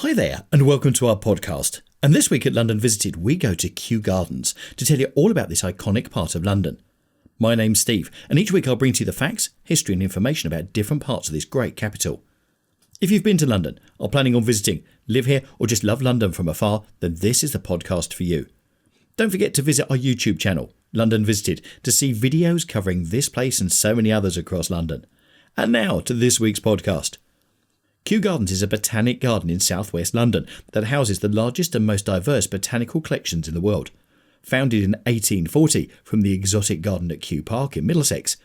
Hi there, and welcome to our podcast. And this week at London Visited, we go to Kew Gardens to tell you all about this iconic part of London. My name's Steve, and each week I'll bring to you the facts, history and information about different parts of this great capital. If you've been to London, are planning on visiting, live here, or just love London from afar, then this is the podcast for you. Don't forget to visit our YouTube channel, London Visited, to see videos covering this place and so many others across London. And now to this week's podcast. Kew Gardens is a botanic garden in southwest London that houses the largest and most diverse botanical collections in the world. Founded in 1840 from the exotic garden at Kew Park in Middlesex,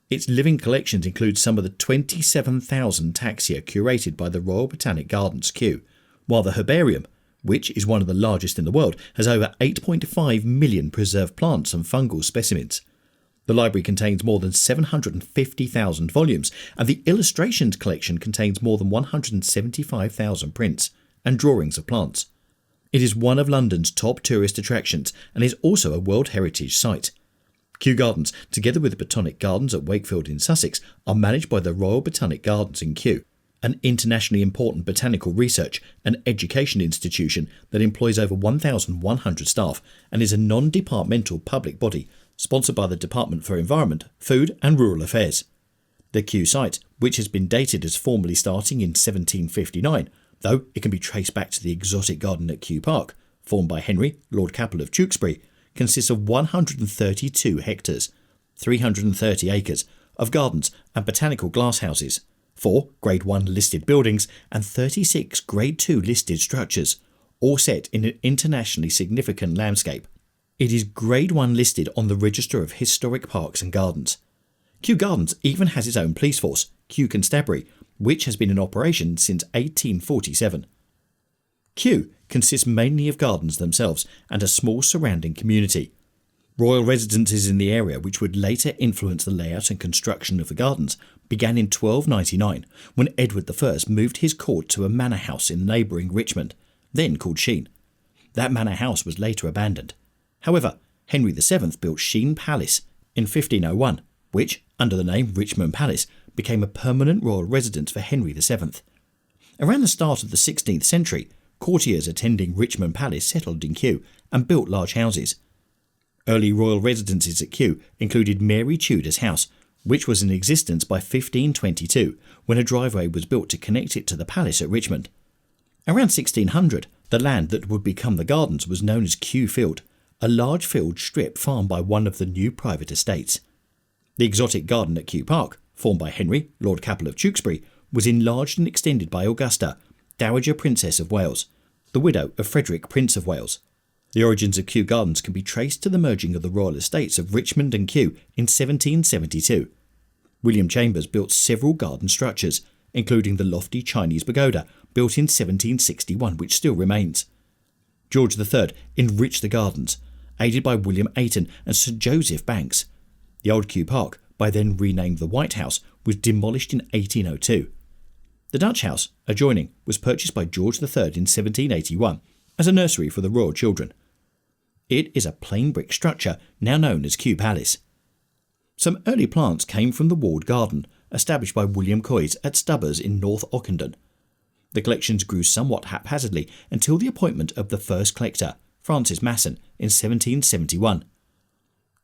its living collections include some of the 27,000 taxia curated by the Royal Botanic Gardens, Kew, while the Herbarium, which is one of the largest in the world, has over 8.5 million preserved plants and fungal specimens. The library contains more than 750,000 volumes, and the illustrations collection contains more than 175,000 prints and drawings of plants. It is one of London's top tourist attractions and is also a World Heritage Site. Kew Gardens, together with the Botanic Gardens at Wakefield in Sussex, are managed by the Royal Botanic Gardens in Kew, an internationally important botanical research and education institution that employs over 1,100 staff and is a non-departmental public body sponsored by the Department for Environment, Food and Rural Affairs. The Kew site, which has been dated as formally starting in 1759, though it can be traced back to the exotic garden at Kew Park, formed by Henry, Lord Capel of Tewkesbury, consists of 132 hectares, 330 acres, of gardens and botanical glasshouses, 4 Grade 1 listed buildings and 36 Grade 2 listed structures, all set in an internationally significant landscape. It is Grade 1 listed on the Register of Historic Parks and Gardens. Kew Gardens even has its own police force, Kew Constabulary, which has been in operation since 1847. Kew consists mainly of gardens themselves and a small surrounding community. Royal residences in the area, which would later influence the layout and construction of the gardens, began in 1299 when Edward I moved his court to a manor house in neighbouring Richmond, then called Sheen. That manor house was later abandoned. However, Henry VII built Kew Palace in 1501, which, under the name Richmond Palace, became a permanent royal residence for Henry VII. Around the start of the 16th century, courtiers attending Richmond Palace settled in Kew and built large houses. Early royal residences at Kew included Mary Tudor's house, which was in existence by 1522 when a driveway was built to connect it to the palace at Richmond. Around 1600, the land that would become the gardens was known as Kew Field, a large field strip farmed by one of the new private estates. The exotic garden at Kew Park, formed by Henry, Lord Capel of Tewkesbury, was enlarged and extended by Augusta, Dowager Princess of Wales, the widow of Frederick, Prince of Wales. The origins of Kew Gardens can be traced to the merging of the royal estates of Richmond and Kew in 1772. William Chambers built several garden structures, including the lofty Chinese pagoda built in 1761, which still remains. George III enriched the gardens, aided by William Ayton and Sir Joseph Banks. The old Kew Park, by then renamed the White House, was demolished in 1802. The Dutch house, adjoining, was purchased by George III in 1781 as a nursery for the royal children. It is a plain brick structure now known as Kew Palace. Some early plants came from the walled garden, established by William Coys at Stubbers in North Ockendon. The collections grew somewhat haphazardly until the appointment of the first collector, Francis Masson, in 1771.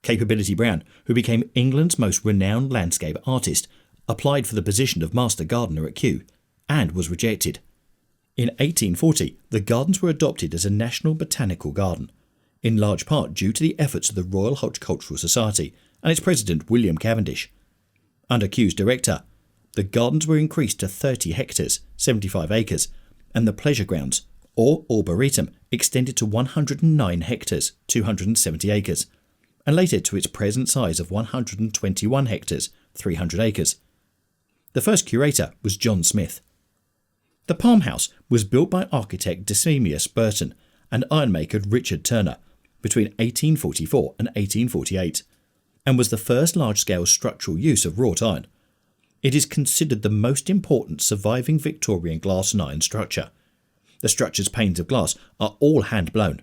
Capability Brown, who became England's most renowned landscape artist, applied for the position of Master Gardener at Kew, and was rejected. In 1840, the gardens were adopted as a national botanical garden, in large part due to the efforts of the Royal Horticultural Society and its president William Cavendish. Under Kew's director, the gardens were increased to 30 hectares, 75 acres, and the pleasure grounds, or Arboretum, extended to 109 hectares, 270 acres, and later to its present size of 121 hectares, 300 acres. The first curator was John Smith. The Palm House was built by architect Decimus Burton and ironmaker Richard Turner between 1844 and 1848, and was the first large-scale structural use of wrought iron. It is considered the most important surviving Victorian glass and iron structure. The structure's panes of glass are all hand-blown.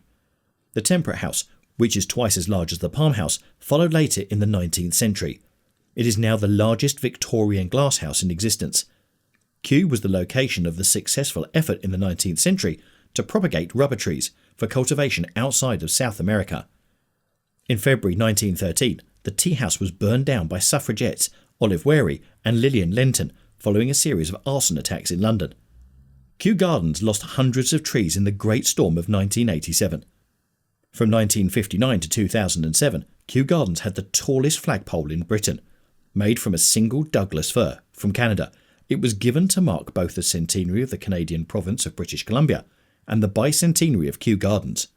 The Temperate House, which is twice as large as the Palm House, followed later in the 19th century. It is now the largest Victorian glasshouse in existence. Kew was the location of the successful effort in the 19th century to propagate rubber trees for cultivation outside of South America. In February 1913, the tea house was burned down by suffragettes Olive Wary and Lillian Lenton following a series of arson attacks in London. Kew Gardens lost hundreds of trees in the Great Storm of 1987. From 1959 to 2007, Kew Gardens had the tallest flagpole in Britain. Made from a single Douglas fir from Canada, it was given to mark both the centenary of the Canadian province of British Columbia and the bicentenary of Kew Gardens.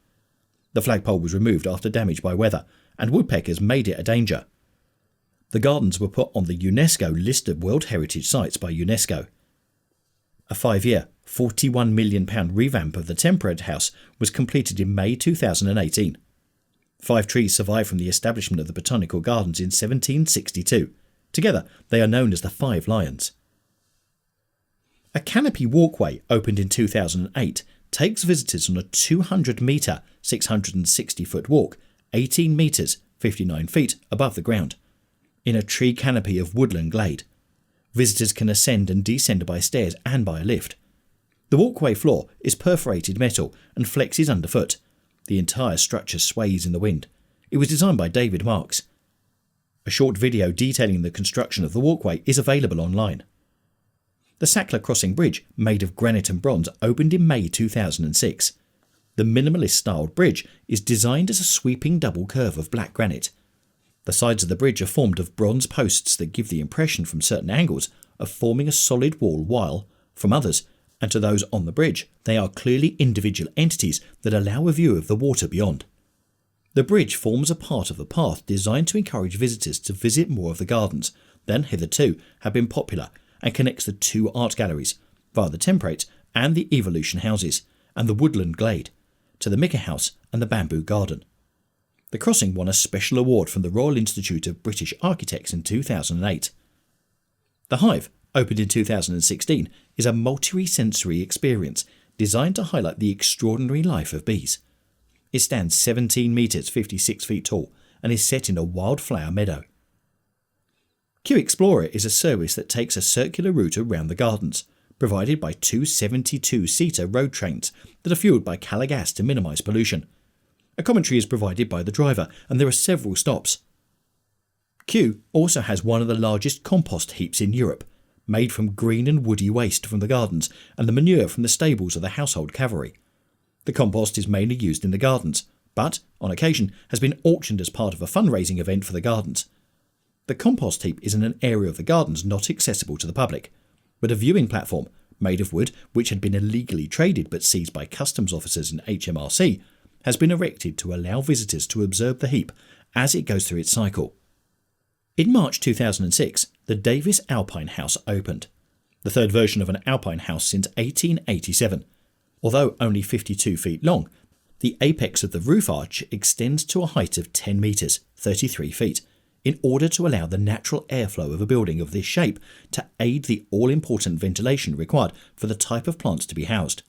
The flagpole was removed after damage by weather, and woodpeckers made it a danger. The gardens were put on the UNESCO list of World Heritage Sites by UNESCO. A 5-year, £41 million revamp of the Temperate House was completed in May 2018. 5 trees survived from the establishment of the Botanical Gardens in 1762. Together, they are known as the 5 Lions. A Canopy walkway opened in 2008 takes visitors on a 200-metre, 660-foot walk, 18 metres, 59 feet above the ground, in a tree canopy of woodland glade. Visitors can ascend and descend by stairs and by a lift. The walkway floor is perforated metal and flexes underfoot. The entire structure sways in the wind. It was designed by David Marks. A short video detailing the construction of the walkway is available online. The Sackler Crossing Bridge, made of granite and bronze, opened in May 2006. The minimalist-styled bridge is designed as a sweeping double curve of black granite. The sides of the bridge are formed of bronze posts that give the impression from certain angles of forming a solid wall, while, from others, and to those on the bridge, they are clearly individual entities that allow a view of the water beyond. The bridge forms a part of a path designed to encourage visitors to visit more of the gardens than hitherto have been popular, and connects the 2 art galleries, via the Temperate and the Evolution houses, and the Woodland Glade, to the Mica House and the Bamboo Garden. The crossing won a special award from the Royal Institute of British Architects in 2008. The Hive, opened in 2016, is a multi-sensory experience designed to highlight the extraordinary life of bees. It stands 17 metres 56 feet tall and is set in a wildflower meadow. Kew Explorer is a service that takes a circular route around the gardens, provided by 2 72-seater road trains that are fuelled by Calagas to minimise pollution. A commentary is provided by the driver, and there are several stops. Kew also has one of the largest compost heaps in Europe, made from green and woody waste from the gardens and the manure from the stables of the household cavalry. The compost is mainly used in the gardens, but, on occasion, has been auctioned as part of a fundraising event for the gardens. The compost heap is in an area of the gardens not accessible to the public, but a viewing platform, made of wood which had been illegally traded but seized by customs officers in HMRC, has been erected to allow visitors to observe the heap as it goes through its cycle. In March 2006, the Davis Alpine House opened, the third version of an Alpine house since 1887. Although only 52 feet long, the apex of the roof arch extends to a height of 10 metres, 33 feet, in order to allow the natural airflow of a building of this shape to aid the all-important ventilation required for the type of plants to be housed.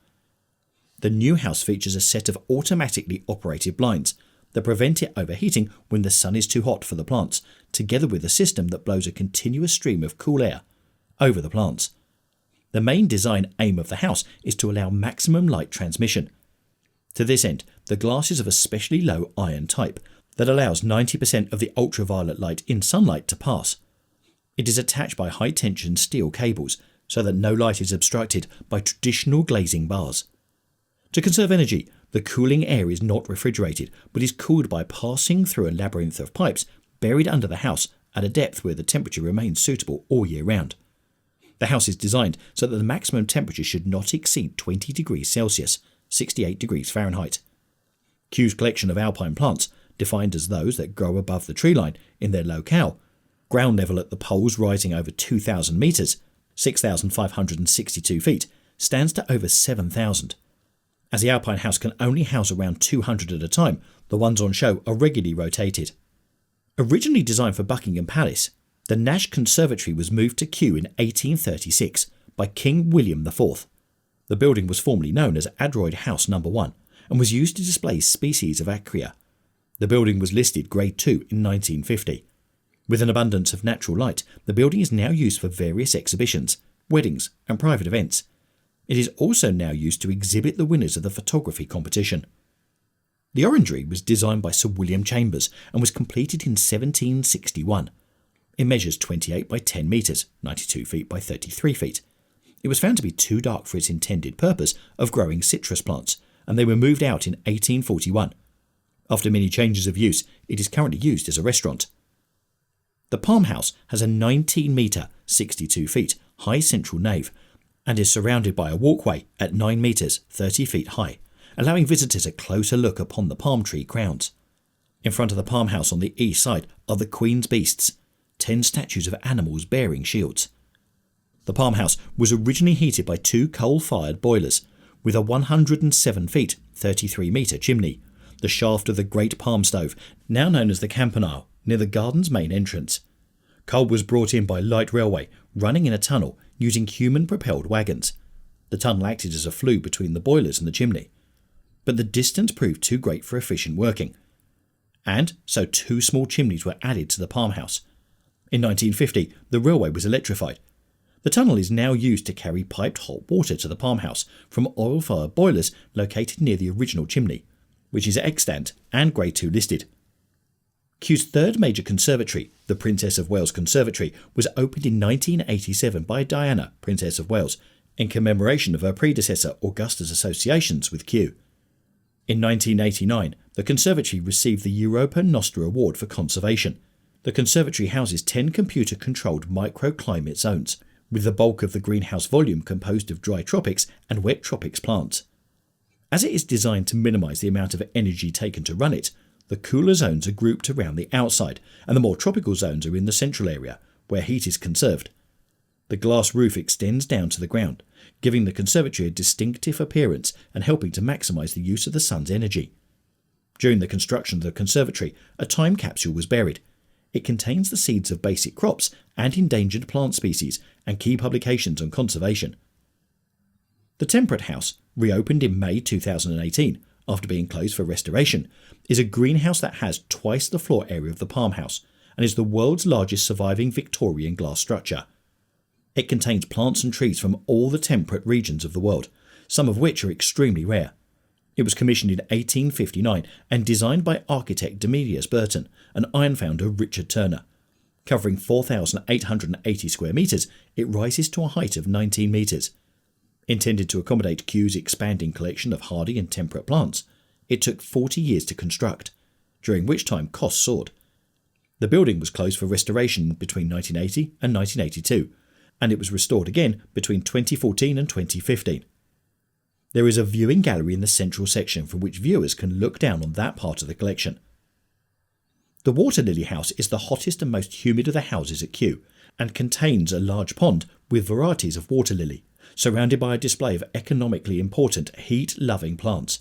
The new house features a set of automatically operated blinds that prevent it overheating when the sun is too hot for the plants, together with a system that blows a continuous stream of cool air over the plants. The main design aim of the house is to allow maximum light transmission. To this end, the glass is of a specially low iron type that allows 90% of the ultraviolet light in sunlight to pass. It is attached by high-tension steel cables so that no light is obstructed by traditional glazing bars. To conserve energy, the cooling air is not refrigerated but is cooled by passing through a labyrinth of pipes buried under the house at a depth where the temperature remains suitable all year round. The house is designed so that the maximum temperature should not exceed 20 degrees Celsius, 68 degrees Fahrenheit. Kew's collection of alpine plants, defined as those that grow above the tree line in their locale, ground level at the poles rising over 2,000 metres, 6,562 feet, stands to over 7,000. As the Alpine house can only house around 200 at a time, the ones on show are regularly rotated. Originally designed for Buckingham Palace, the Nash Conservatory was moved to Kew in 1836 by King William IV. The building was formerly known as Adroyd House No. 1 and was used to display species of Acrea. The building was listed Grade 2 in 1950. With an abundance of natural light, the building is now used for various exhibitions, weddings and private events. It is also now used to exhibit the winners of the photography competition. The orangery was designed by Sir William Chambers and was completed in 1761. It measures 28 by 10 metres, 92 feet by 33 feet. It was found to be too dark for its intended purpose of growing citrus plants, and they were moved out in 1841. After many changes of use, it is currently used as a restaurant. The Palm House has a 19-metre, 62 feet, high central nave, and is surrounded by a walkway at 9 metres, 30 feet high, allowing visitors a closer look upon the palm tree crowns. In front of the Palm House on the east side are the Queen's Beasts, 10 statues of animals bearing shields. The Palm House was originally heated by 2 coal-fired boilers, with a 107 feet, 33 metre chimney, the shaft of the Great Palm Stove, now known as the Campanile, near the garden's main entrance. Coal was brought in by light railway, running in a tunnel using human-propelled wagons. The tunnel acted as a flue between the boilers and the chimney. But the distance proved too great for efficient working, and so 2 small chimneys were added to the Palm House. In 1950, the railway was electrified. The tunnel is now used to carry piped hot water to the Palm House from oil-fired boilers located near the original chimney, which is extant and Grade 2 listed. Kew's third major conservatory, the Princess of Wales Conservatory, was opened in 1987 by Diana, Princess of Wales, in commemoration of her predecessor Augusta's associations with Kew. In 1989, the conservatory received the Europa Nostra Award for Conservation. The conservatory houses 10 computer-controlled microclimate zones, with the bulk of the greenhouse volume composed of dry tropics and wet tropics plants. As it is designed to minimise the amount of energy taken to run it, the cooler zones are grouped around the outside, and the more tropical zones are in the central area, where heat is conserved. The glass roof extends down to the ground, giving the conservatory a distinctive appearance and helping to maximise the use of the sun's energy. During the construction of the conservatory, a time capsule was buried. It contains the seeds of basic crops and endangered plant species and key publications on conservation. The Temperate House, reopened in May 2018 after being closed for restoration, is a greenhouse that has twice the floor area of the Palm House and is the world's largest surviving Victorian glass structure. It contains plants and trees from all the temperate regions of the world, some of which are extremely rare. It was commissioned in 1859 and designed by architect Demilius Burton and iron founder Richard Turner. Covering 4,880 square metres, it rises to a height of 19 metres. Intended to accommodate Kew's expanding collection of hardy and temperate plants, it took 40 years to construct, during which time costs soared. The building was closed for restoration between 1980 and 1982, and it was restored again between 2014 and 2015. There is a viewing gallery in the central section from which viewers can look down on that part of the collection. The Water Lily House is the hottest and most humid of the houses at Kew, and contains a large pond with varieties of water lily, surrounded by a display of economically important heat-loving plants.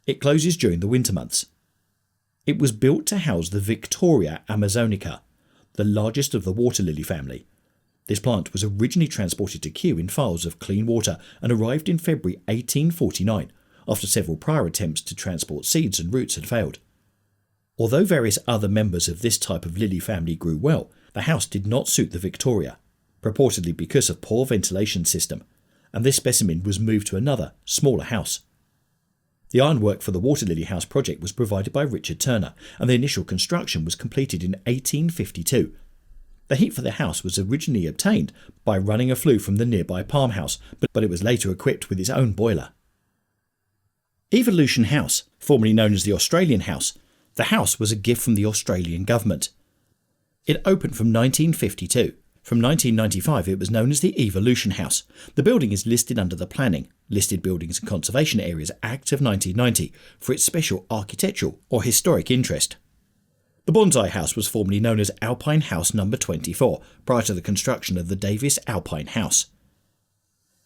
It closes during the winter months. It was built to house the Victoria amazonica, the largest of the water lily family. This plant was originally transported to Kew in phials of clean water and arrived in February 1849, after several prior attempts to transport seeds and roots had failed. Although various other members of this type of lily family grew well, the house did not suit the Victoria, purportedly because of poor ventilation system, and this specimen was moved to another, smaller house. The ironwork for the Water Lily House project was provided by Richard Turner, and the initial construction was completed in 1852. The heat for the house was originally obtained by running a flue from the nearby Palm House, but it was later equipped with its own boiler. Evolution House, formerly known as the Australian House, the house was a gift from the Australian government. It opened from 1952. From 1995 it was known as the Evolution House. The building is listed under the Planning, Listed Buildings and Conservation Areas Act of 1990 for its special architectural or historic interest. The Bonsai House was formerly known as Alpine House No. 24 prior to the construction of the Davis Alpine House.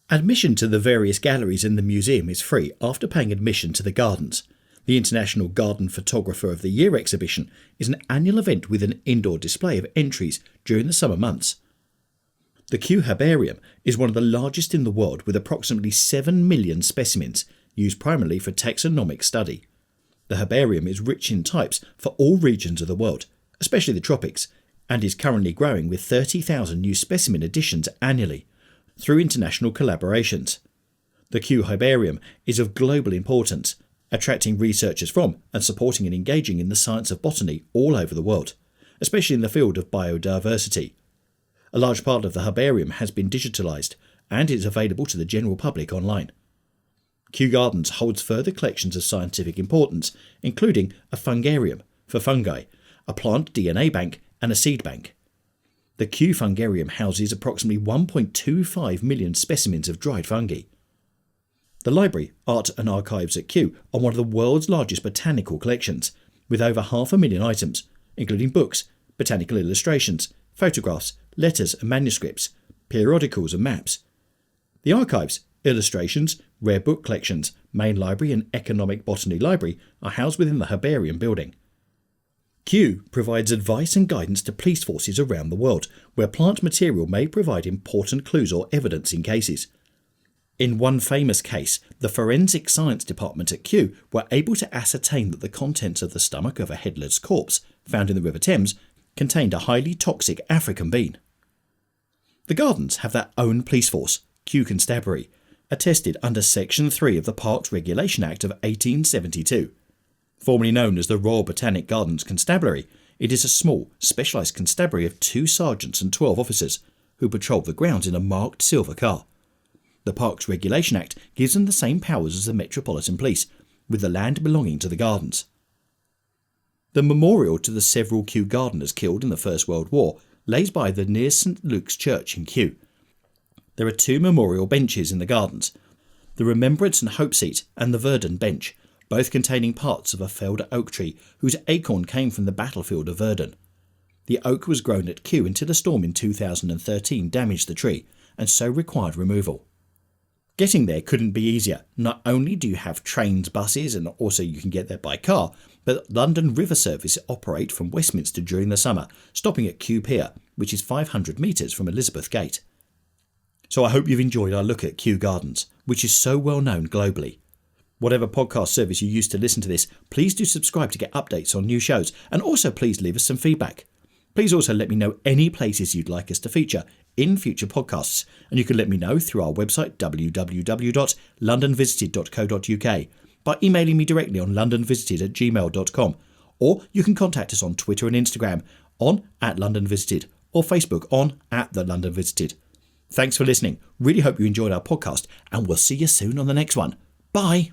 Admission to the various galleries in the museum is free after paying admission to the gardens. The International Garden Photographer of the Year exhibition is an annual event with an indoor display of entries during the summer months. The Kew Herbarium is one of the largest in the world with approximately 7 million specimens, used primarily for taxonomic study. The herbarium is rich in types for all regions of the world, especially the tropics, and is currently growing with 30,000 new specimen additions annually. through international collaborations. The Kew Herbarium is of global importance, attracting researchers from and supporting and engaging in the science of botany all over the world, especially in the field of biodiversity. A large part of the herbarium has been digitalised and is available to the general public online. Kew Gardens holds further collections of scientific importance, including a fungarium for fungi, a plant DNA bank and a seed bank. The Kew Fungarium houses approximately 1.25 million specimens of dried fungi. The Library, Art and Archives at Kew are one of the world's largest botanical collections, with over 500,000 items, including books, botanical illustrations, photographs, letters and manuscripts, periodicals and maps. The archives, illustrations, rare book collections, main library and economic botany library are housed within the Herbarium building. Kew provides advice and guidance to police forces around the world, where plant material may provide important clues or evidence in cases. In one famous case, the Forensic Science Department at Kew were able to ascertain that the contents of the stomach of a headless corpse, found in the River Thames, contained a highly toxic African bean. The gardens have their own police force, Kew Constabulary, attested under Section 3 of the Parks Regulation Act of 1872. Formerly known as the Royal Botanic Gardens Constabulary, it is a small, specialised constabulary of 2 sergeants and 12 officers, who patrol the grounds in a marked silver car. The Parks Regulation Act gives them the same powers as the Metropolitan Police, with the land belonging to the gardens. The memorial to the several Kew gardeners killed in the First World War lays by the near St Luke's Church in Kew. There are 2 memorial benches in the gardens, the Remembrance and Hope Seat and the Verdun Bench, both containing parts of a felled oak tree whose acorn came from the battlefield of Verdun. The oak was grown at Kew until a storm in 2013 damaged the tree and so required removal. Getting there couldn't be easier. Not only do you have trains, buses and also you can get there by car, but London River Service operate from Westminster during the summer, stopping at Kew Pier, which is 500 metres from Elizabeth Gate. So I hope you've enjoyed our look at Kew Gardens, which is so well known globally. Whatever podcast service you use to listen to this, please do subscribe to get updates on new shows, and also please leave us some feedback. Please also let me know any places you'd like us to feature in future podcasts, and you can let me know through our website www.londonvisited.co.uk, by emailing me directly on londonvisited@gmail.com, or you can contact us on Twitter and Instagram on @LondonVisited or Facebook on @TheLondonVisited. Thanks for listening. Really hope you enjoyed our podcast, and we'll see you soon on the next one. Bye.